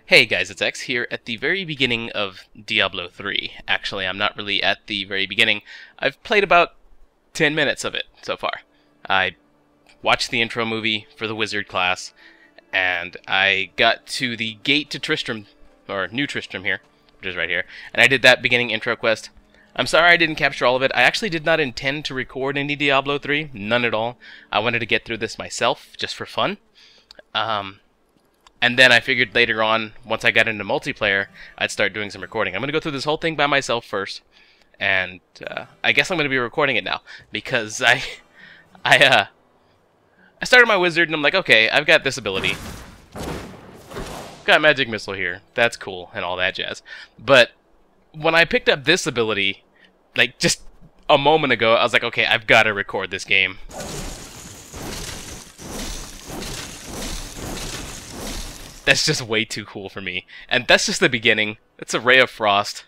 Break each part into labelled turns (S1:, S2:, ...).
S1: Hey guys, it's X here at the very beginning of Diablo 3. Actually, I'm not really at the very beginning. I've played about 10 minutes of it so far. I watched the intro movie for the wizard class, and I got to the gate to Tristram, or New Tristram here, which is right here, and I did that beginning intro quest. I'm sorry I didn't capture all of it. I actually did not intend to record any Diablo 3, none at all. I wanted to get through this myself, just for fun. And then I figured later on, once I got into multiplayer, I'd start doing some recording. I'm going to go through this whole thing by myself first, and I guess I'm going to be recording it now, because I started my wizard, and I'm like, okay, I've got this ability. Got magic missile here. That's cool, and all that jazz. But when I picked up this ability, like just a moment ago, I was like, okay, I've got to record this game. That's just way too cool for me. And that's just the beginning. It's a ray of frost.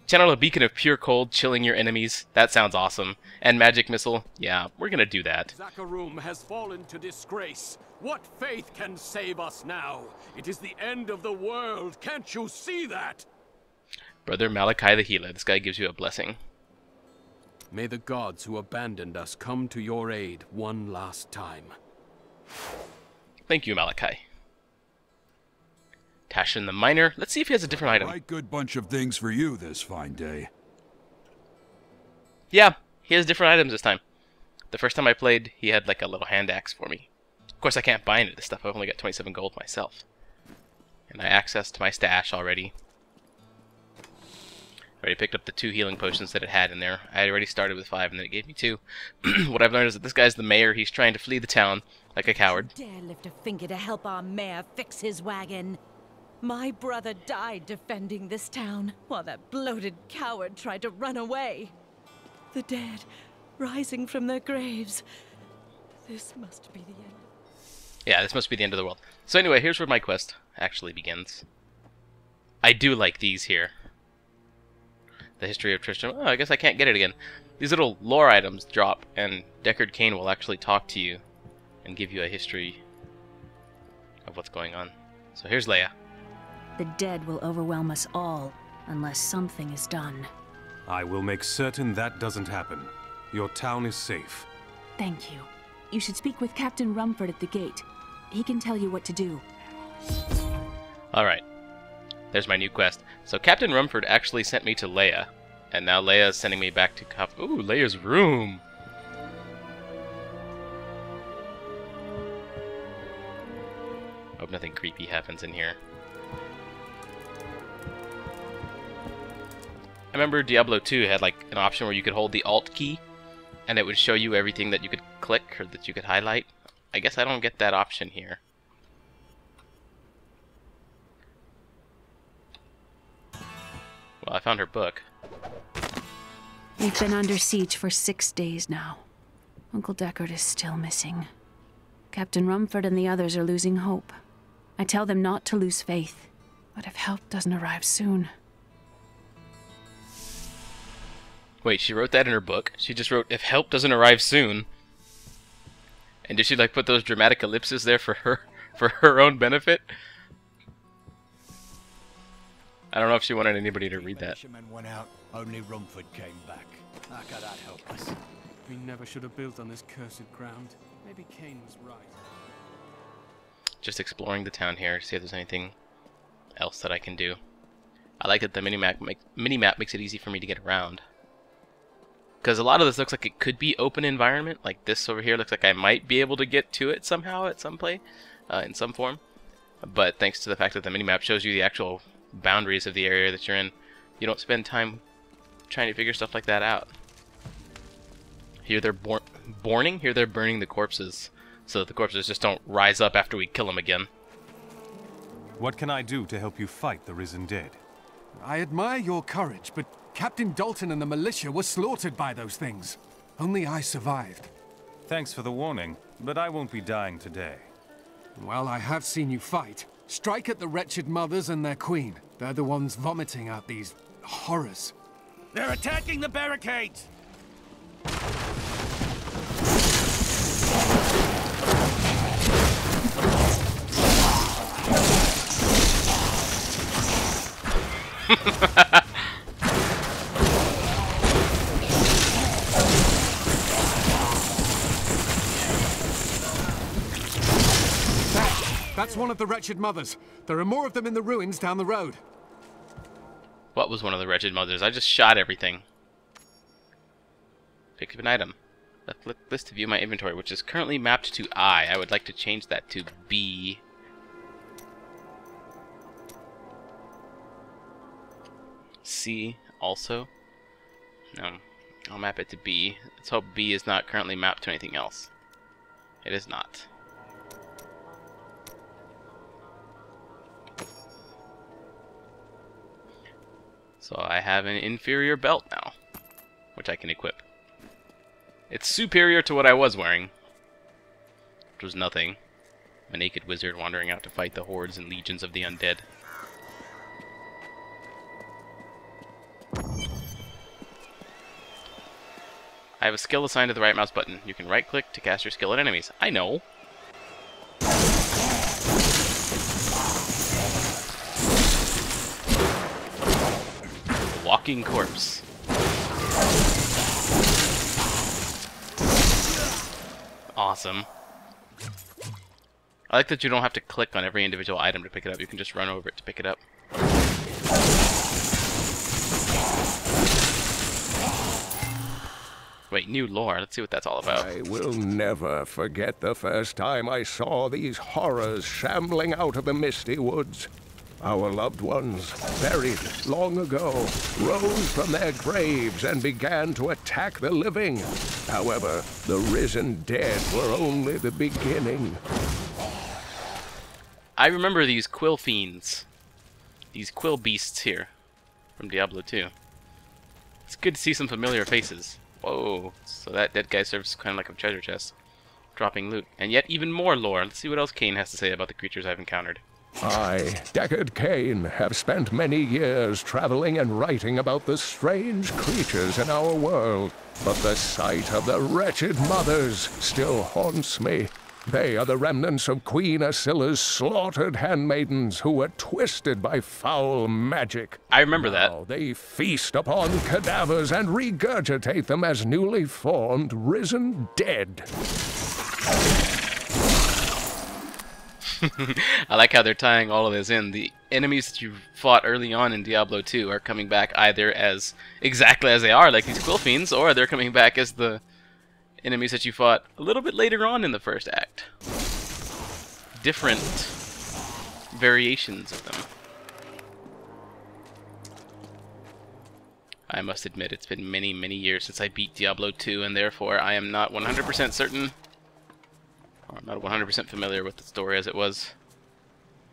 S1: Channel a beacon of pure cold, chilling your enemies. That sounds awesome. And magic missile. Yeah, we're gonna do that.
S2: Xalaron has fallen to disgrace. What faith can save us now? It is the end of the world. Can't you see that?
S1: Brother Malachi the Healer. This guy gives you a blessing.
S2: May the gods who abandoned us come to your aid one last time.
S1: Thank you, Malachi. Tashin the Miner. Let's see if he has a different item.
S3: Right good bunch of things for you this fine day.
S1: Yeah, he has different items this time. The first time I played, he had like a little hand axe for me. Of course, I can't buy any of this stuff. I've only got 27 gold myself. And I accessed my stash already. Already picked up the 2 healing potions that it had in there. I had already started with 5, and then it gave me 2. What I've learned is that this guy's the mayor. He's trying to flee the town like a coward.
S4: You dare lift a finger to help our mayor fix his wagon. My brother died defending this town, while that bloated coward tried to run away. The dead, rising from their graves. This must be the end.
S1: Yeah, this must be the end of the world. So anyway, here's where my quest actually begins. I do like these here. The history of Tristram. Oh, I guess I can't get it again. These little lore items drop, and Deckard Cain will actually talk to you and give you a history of what's going on. So here's Leia.
S5: The dead will overwhelm us all, unless something is done.
S6: I will make certain that doesn't happen. Your town is safe.
S5: Thank you. You should speak with Captain Rumford at the gate. He can tell you what to do.
S1: Alright. There's my new quest. So Captain Rumford actually sent me to Leia, and now Leia is sending me back to Ooh, Leia's room! Hope nothing creepy happens in here. I remember Diablo 2 had like an option where you could hold the Alt key and it would show you everything that you could click or that you could highlight. I guess I don't get that option here. Well, I found her book.
S5: We've been under siege for 6 days now. Uncle Deckard is still missing. Captain Rumford and the others are losing hope. I tell them not to lose faith, but if help doesn't arrive soon...
S1: Wait, she wrote that in her book? She just wrote, if help doesn't arrive soon. And did she like put those dramatic ellipses there for her own benefit? I don't know if she wanted anybody to read that.
S7: Fishermen went out, only Rumford came back. How could that help us?
S2: We never should have built on this cursed ground. Maybe Cain was right.
S1: Just exploring the town here to see if there's anything else that I can do. I like that the minimap makes it easy for me to get around. Because a lot of this looks like it could be open environment. Like this over here looks like I might be able to get to it somehow at some play, in some form. But thanks to the fact that the minimap shows you the actual boundaries of the area that you're in, you don't spend time trying to figure stuff like that out. Here they're burning the corpses, so that the corpses just don't rise up after we kill them again.
S6: What can I do to help you fight the risen dead?
S8: I admire your courage, but Captain Dalton and the militia were slaughtered by those things. Only I survived.
S6: Thanks for the warning, but I won't be dying today.
S8: Well, I have seen you fight. Strike at the wretched mothers and their queen. They're the ones vomiting out these horrors.
S7: They're attacking the barricades!
S8: That's one of the wretched mothers. There are more of them in the ruins down the road.
S1: What was one of the wretched mothers? I just shot everything. Pick up an item. Left list to view my inventory, which is currently mapped to I. I would like to change that to B. C also. No, I'll map it to B. Let's hope B is not currently mapped to anything else. It is not. So I have an inferior belt now, which I can equip. It's superior to what I was wearing, which was nothing. A naked wizard wandering out to fight the hordes and legions of the undead. I have a skill assigned to the right mouse button. You can right-click to cast your skill at enemies. I know. Walking corpse. Awesome. I like that you don't have to click on every individual item to pick it up. You can just run over it to pick it up. Wait, new lore. Let's see what that's all about.
S9: I will never forget the first time I saw these horrors shambling out of the misty woods. Our loved ones, buried long ago, rose from their graves and began to attack the living. However, the risen dead were only the beginning.
S1: I remember these quill fiends. These quill beasts here from Diablo 2. It's good to see some familiar faces. Whoa, so that dead guy serves kind of like a treasure chest. Dropping loot. And yet even more lore. Let's see what else Cain has to say about the creatures I've encountered.
S9: I, Deckard Cain, have spent many years traveling and writing about the strange creatures in our world. But the sight of the wretched mothers still haunts me. They are the remnants of Queen Asilla's slaughtered handmaidens who were twisted by foul magic.
S1: I remember
S9: Now
S1: that.
S9: they feast upon cadavers and regurgitate them as newly formed, risen dead.
S1: I like how they're tying all of this in. The enemies that you fought early on in Diablo 2 are coming back either as exactly as they are, like these quill fiends, or they're coming back as the enemies that you fought a little bit later on in the first act. Different variations of them. I must admit, it's been many, many years since I beat Diablo 2, and therefore I am not 100% certain, or I'm not 100% familiar with the story as it was.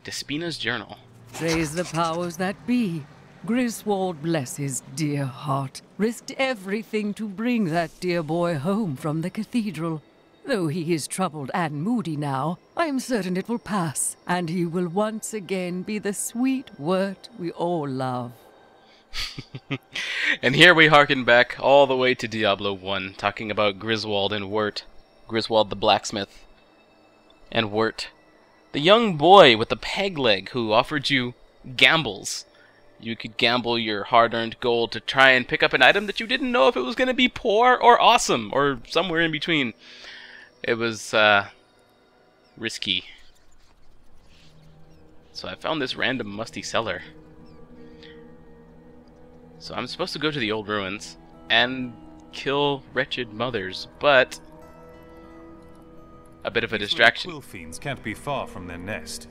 S1: Despina's Journal.
S10: Praise the powers that be. Griswold, bless his dear heart, risked everything to bring that dear boy home from the cathedral. Though he is troubled and moody now, I am certain it will pass, and he will once again be the sweet Wirt we all love.
S1: And here we harken back all the way to Diablo 1, talking about Griswold and Wirt. Griswold the blacksmith, and Wirt, the young boy with the peg leg who offered you gambles. You could gamble your hard-earned gold to try and pick up an item that you didn't know if it was going to be poor or awesome, or somewhere in between. It was, risky. So I found this random musty cellar. So I'm supposed to go to the old ruins and kill wretched mothers, but a bit of a distraction.
S6: Quill fiends can't be far from their nest.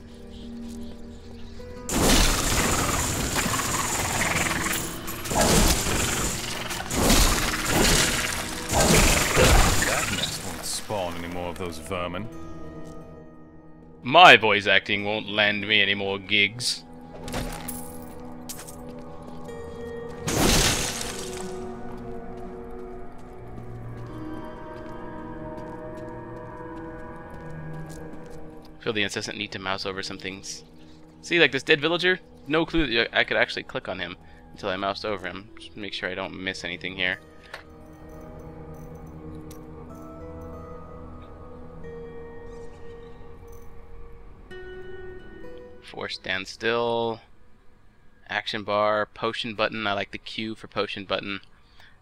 S6: That nest won't spawn any more of those vermin.
S1: My voice acting won't land me any more gigs. Feel the incessant need to mouse over some things. See, like this dead villager? No clue that I could actually click on him until I moused over him. Just make sure I don't miss anything here. Force stand still. Action bar, potion button. I like the Q for potion button.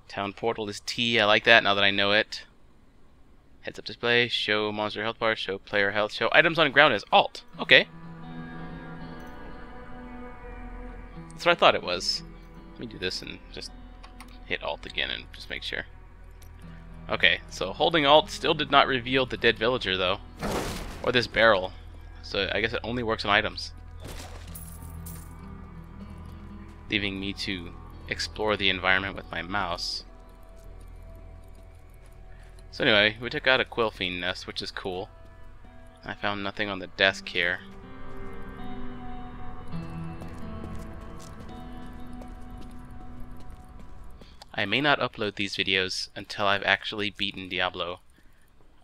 S1: Town portal is T. I like that now that I know it. Heads up display. Show monster health bar. Show player health. Show items on ground is Alt. Okay. That's what I thought it was. Let me do this and just hit Alt again and just make sure. Okay, so holding Alt still did not reveal the dead villager though. Or this barrel. So I guess it only works on items. Leaving me to explore the environment with my mouse. So anyway, we took out a Quillfiend nest, which is cool. I found nothing on the desk here. I may not upload these videos until I've actually beaten Diablo.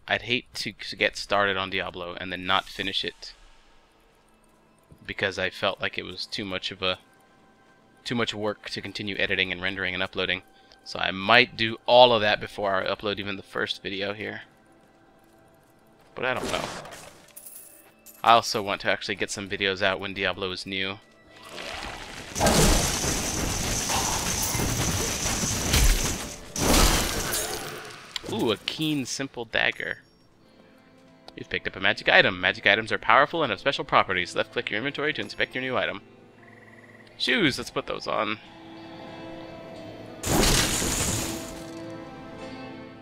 S1: I'd hate to get started on Diablo and then not finish it, because I felt like it was too much work to continue editing and rendering and uploading. So I might do all of that before I upload even the first video here. But I don't know. I also want to actually get some videos out when Diablo is new. Ooh, a keen, simple dagger. You've picked up a magic item. Magic items are powerful and have special properties. Left-click your inventory to inspect your new item. Shoes, let's put those on.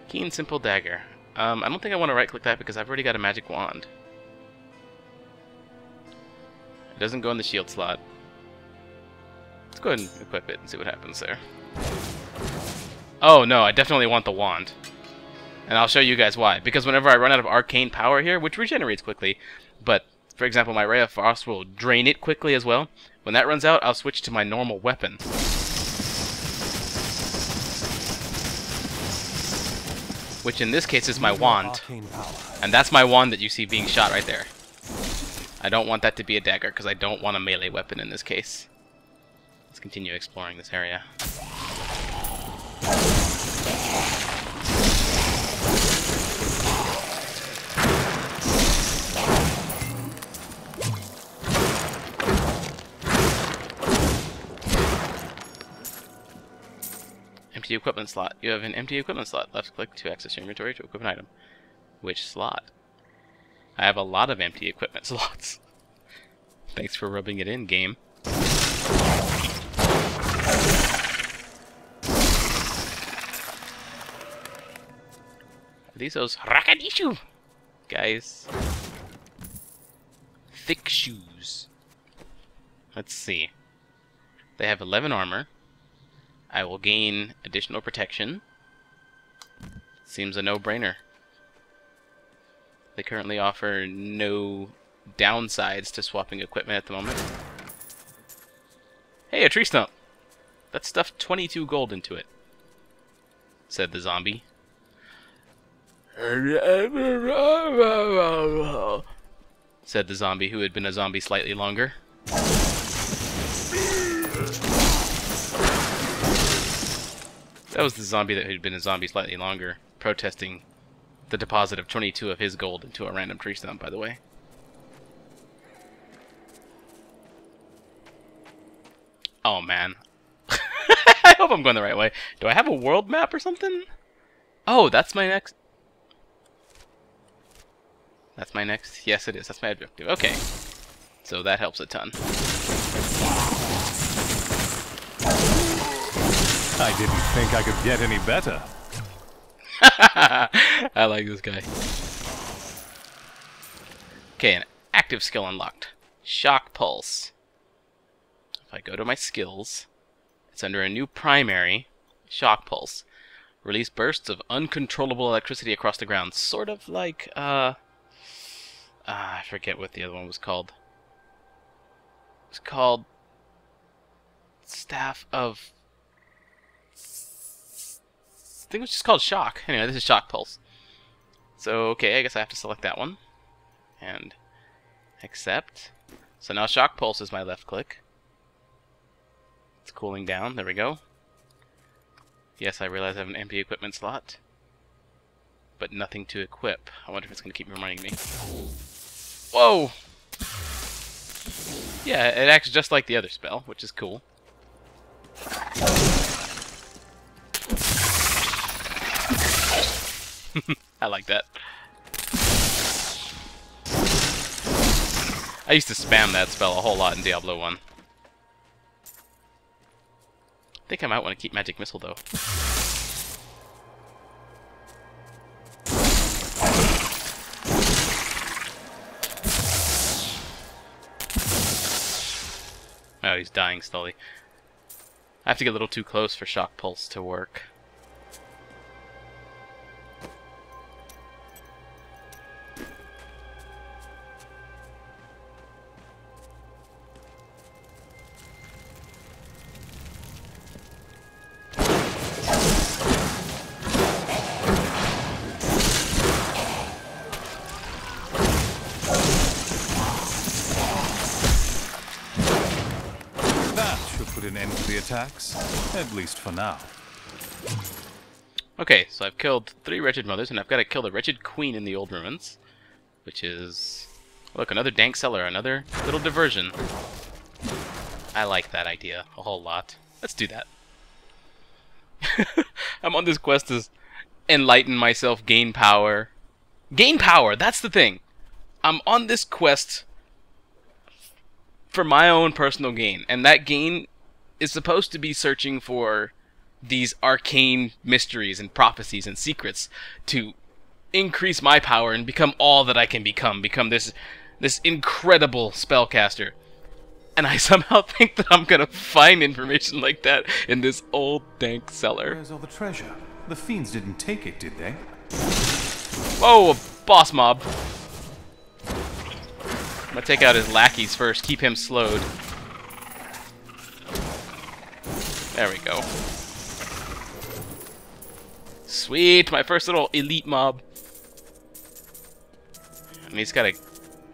S1: Keen, simple dagger. I don't think I want to right-click that because I've already got a magic wand. It doesn't go in the shield slot. Let's go ahead and equip it and see what happens there. Oh no, I definitely want the wand. And I'll show you guys why. Because whenever I run out of arcane power here, which regenerates quickly, but for example my Ray of Frost will drain it quickly as well. When that runs out, I'll switch to my normal weapon. Which in this case is my wand. And that's my wand that you see being shot right there. I don't want that to be a dagger because I don't want a melee weapon in this case. Let's continue exploring this area. Empty equipment slot. You have an empty equipment slot. Left click to access your inventory to equip an item. Which slot? I have a lot of empty equipment slots. Thanks for rubbing it in, game. Are these those Rakadishu guys? Thick shoes. Let's see. They have 11 armor. I will gain additional protection. Seems a no-brainer. They currently offer no downsides to swapping equipment at the moment. Hey, a tree stump! That stuffed 22 gold into it, said the zombie. Said the zombie who had been a zombie slightly longer. That was the zombie that had been a zombie slightly longer, protesting the deposit of 22 of his gold into a random tree stump, by the way. Oh, man. I hope I'm going the right way. Do I have a world map or something? Oh, that's my next... That's my next... Yes, it is. That's my objective. Okay. So that helps a ton.
S6: I didn't think I could get any better.
S1: I like this guy. Okay, an active skill unlocked. Shock Pulse. If I go to my skills, it's under a new primary, Shock Pulse. Release bursts of uncontrollable electricity across the ground. Sort of like, I forget what the other one was called. It's called Staff of... I think it was just called Shock. Anyway, this is Shock Pulse. So, okay, I guess I have to select that one. And accept. So now Shock Pulse is my left click. It's cooling down. There we go. Yes, I realize I have an empty equipment slot. But nothing to equip. I wonder if it's going to keep reminding me. Whoa! Yeah, it acts just like the other spell, which is cool. I like that. I used to spam that spell a whole lot in Diablo 1. I think I might want to keep Magic Missile, though. Oh, he's dying slowly. I have to get a little too close for Shock Pulse to work.
S6: An end to the attacks, at least for now.
S1: Okay, so I've killed 3 Wretched Mothers, and I've got to kill the Wretched Queen in the Old Ruins, which is... Look, another dank cellar, another little diversion. I like that idea a whole lot. Let's do that. I'm on this quest to enlighten myself, gain power. Gain power, that's the thing! I'm on this quest for my own personal gain, and that gain is supposed to be searching for these arcane mysteries and prophecies and secrets to increase my power and become all that I can become this incredible spellcaster. And I somehow think that I'm gonna find information like that in this old dank cellar.
S6: Where's all the treasure? The fiends didn't take it, did they?
S1: Whoa, a boss mob. I'm gonna take out his lackeys first, keep him slowed. There we go. Sweet, my first little elite mob. And he's got a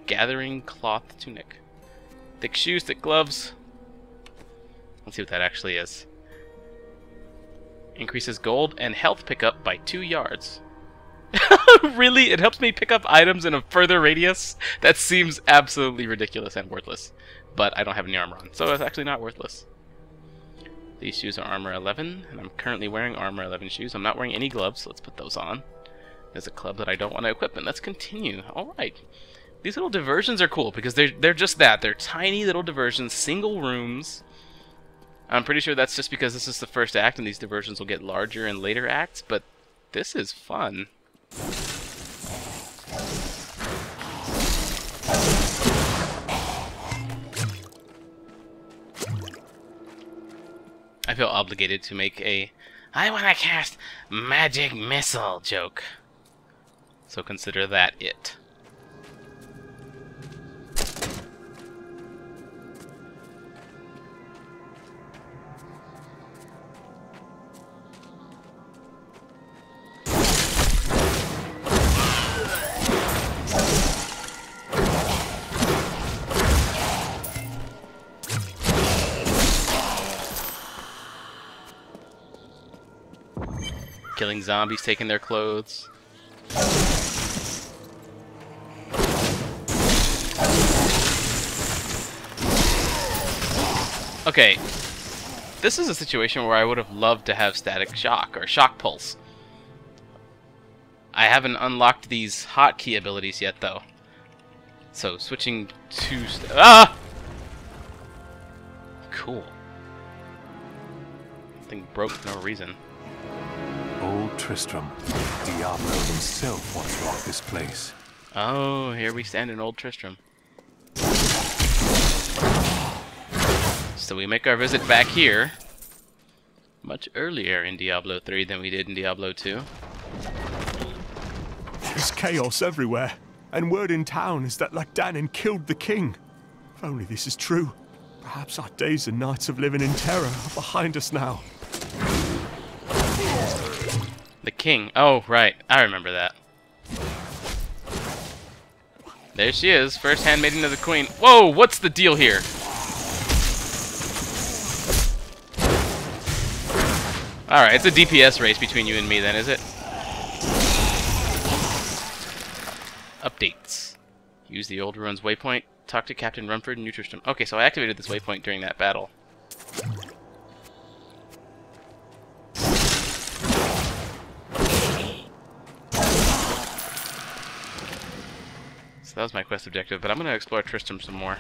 S1: gathering cloth tunic. Thick shoes, thick gloves. Let's see what that actually is. Increases gold and health pickup by 2 yards. Really? It helps me pick up items in a further radius? That seems absolutely ridiculous and worthless. But I don't have any armor on, so it's actually not worthless. These shoes are armor 11, and I'm currently wearing armor 11 shoes. I'm not wearing any gloves, so let's put those on. There's a club that I don't want to equip, and let's continue. Alright. These little diversions are cool, because they're just that. They're tiny little diversions, single rooms. I'm pretty sure that's just because this is the first act, and these diversions will get larger in later acts, but this is fun. I feel obligated to make a I want to cast Magic Missile joke. So consider that it. Killing zombies, taking their clothes. Okay, this is a situation where I would have loved to have Static Shock, or Shock Pulse. I haven't unlocked these hotkey abilities yet, though. So, switching to... Ah! Cool. Thing broke for no reason.
S6: Old Tristram. Diablo himself once rocked this place.
S1: Oh, here we stand in Old Tristram. So we make our visit back here much earlier in Diablo 3 than we did in Diablo 2.
S11: There's chaos everywhere, and word in town is that Lagdanin killed the king. If only this is true, perhaps our days and nights of living in terror are behind us now.
S1: The king. Oh, right. I remember that. There she is, first handmaiden of the queen. Whoa, what's the deal here? Alright, it's a DPS race between you and me then, is it? Updates. Use the Old Ruins waypoint Talk to Captain Rumford and New Tristram. Okay, so I activated this waypoint during that battle. So that was my quest objective, but I'm going to explore Tristram some more.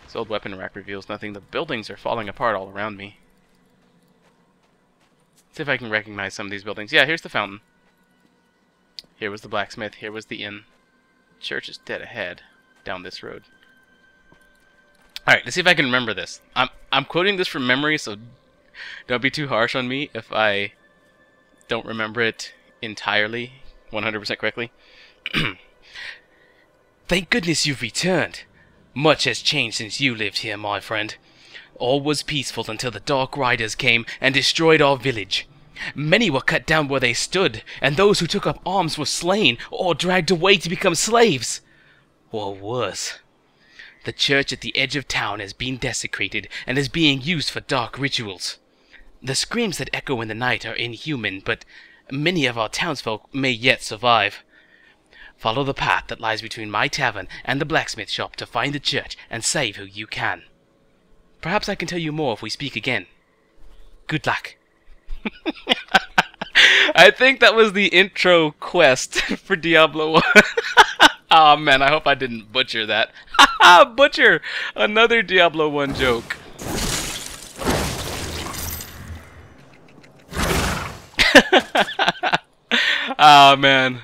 S1: This old weapon rack reveals nothing. The buildings are falling apart all around me. See if I can recognize some of these buildings. Yeah, here's the fountain. Here was the blacksmith. Here was the inn. Church is dead ahead down this road. Alright, let's see if I can remember this. I'm quoting this from memory, so don't be too harsh on me if I don't remember it entirely, 100% correctly. Thank goodness you've returned. Much has changed since you lived here, my friend. All was peaceful until the Dark Riders came and destroyed our village. Many were cut down where they stood, and those who took up arms were slain or dragged away to become slaves. Or worse. The church at the edge of town has been desecrated and is being used for dark rituals. The screams that echo in the night are inhuman, but many of our townsfolk may yet survive. Follow the path that lies between my tavern and the blacksmith shop to find the church and save who you can. Perhaps I can tell you more if we speak again. Good luck. I think that was the intro quest for Diablo 1. Oh man, I hope I didn't butcher that. Butcher! Another Diablo 1 joke. Oh man.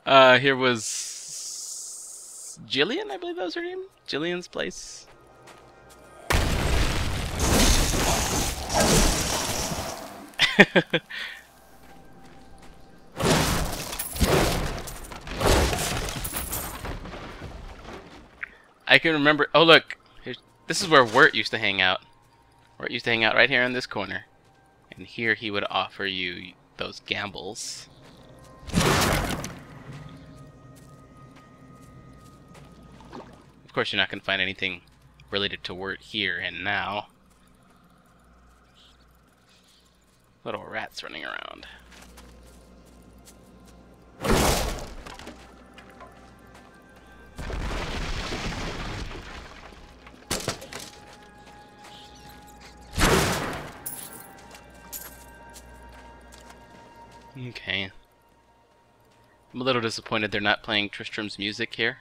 S1: Here was Jillian, I believe that was her name. Jillian's place. I can remember. Oh look, this is where Wirt used to hang out. Wirt used to hang out right here in this corner, and here he would offer you those gambles. Of course, you're not going to find anything related to Wirt here and now. Little rats running around. Okay. I'm a little disappointed they're not playing Tristram's music here.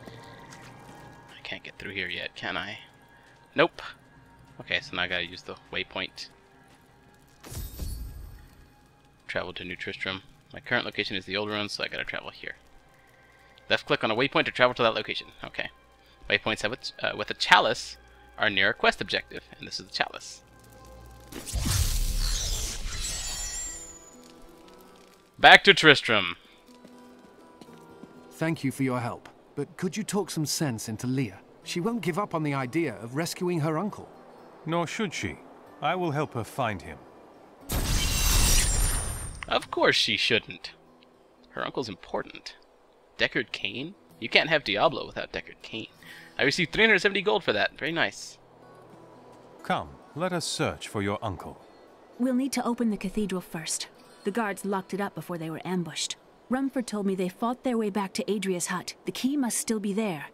S1: I can't get through here yet, can I? Nope. Okay, so now I gotta use the waypoint. Travel to New Tristram. My current location is the old ruins, so I gotta travel here. Left click on a waypoint to travel to that location. Okay. Waypoints have with a chalice are near a quest objective, and this is the chalice. Back to Tristram.
S8: Thank you for your help, but could you talk some sense into Leah? She won't give up on the idea of rescuing her uncle.
S6: Nor should she. I will help her find him.
S1: Of course she shouldn't. Her uncle's important. Deckard Cain? You can't have Diablo without Deckard Cain. I received 370 gold for that. Very nice.
S6: Come, let us search for your uncle.
S5: We'll need to open the cathedral first. The guards locked it up before they were ambushed. Rumford told me they fought their way back to Adria's hut. The key must still be there.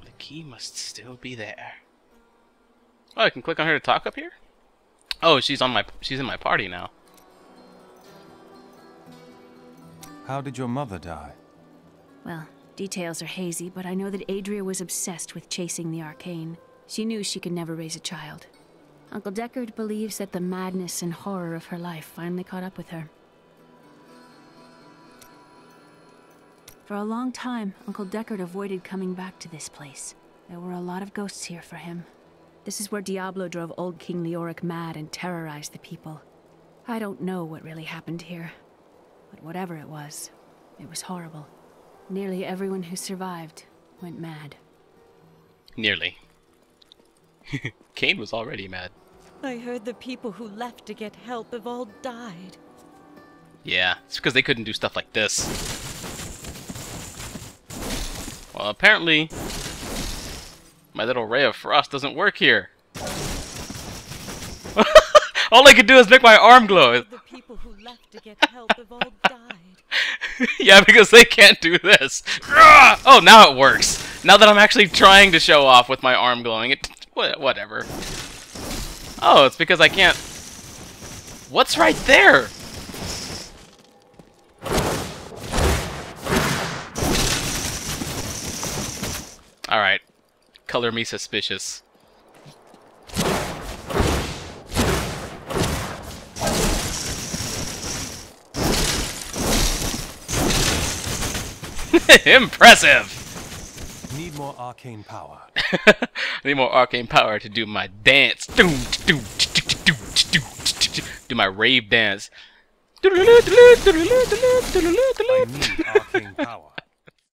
S1: The key must still be there. Oh, I can click on her to talk up here? Oh, she's in my party now.
S6: How did your mother die?
S5: Well, details are hazy, but I know that Adria was obsessed with chasing the arcane. She knew she could never raise a child. Uncle Deckard believes that the madness and horror of her life finally caught up with her. For a long time, Uncle Deckard avoided coming back to this place. There were a lot of ghosts here for him. This is where Diablo drove old King Leoric mad and terrorized the people. I don't know what really happened here, but whatever it was horrible. Nearly everyone who survived went mad.
S1: Nearly. Cain was already mad.
S4: I heard the people who left to get help have all died.
S1: Yeah, it's because they couldn't do stuff like this. Well, apparently, my little ray of frost doesn't work here. All I could do is make my arm glow.
S4: The people who left to get help have all died.
S1: Yeah, because they can't do this. Oh, now it works. Now that I'm actually trying to show off with my arm glowing, whatever. Oh, it's because I can't... What's right there? Alright. Color me suspicious. Impressive!
S6: Need more arcane power.
S1: I need more arcane power to do my dance. Do my rave dance.
S6: I need arcane power.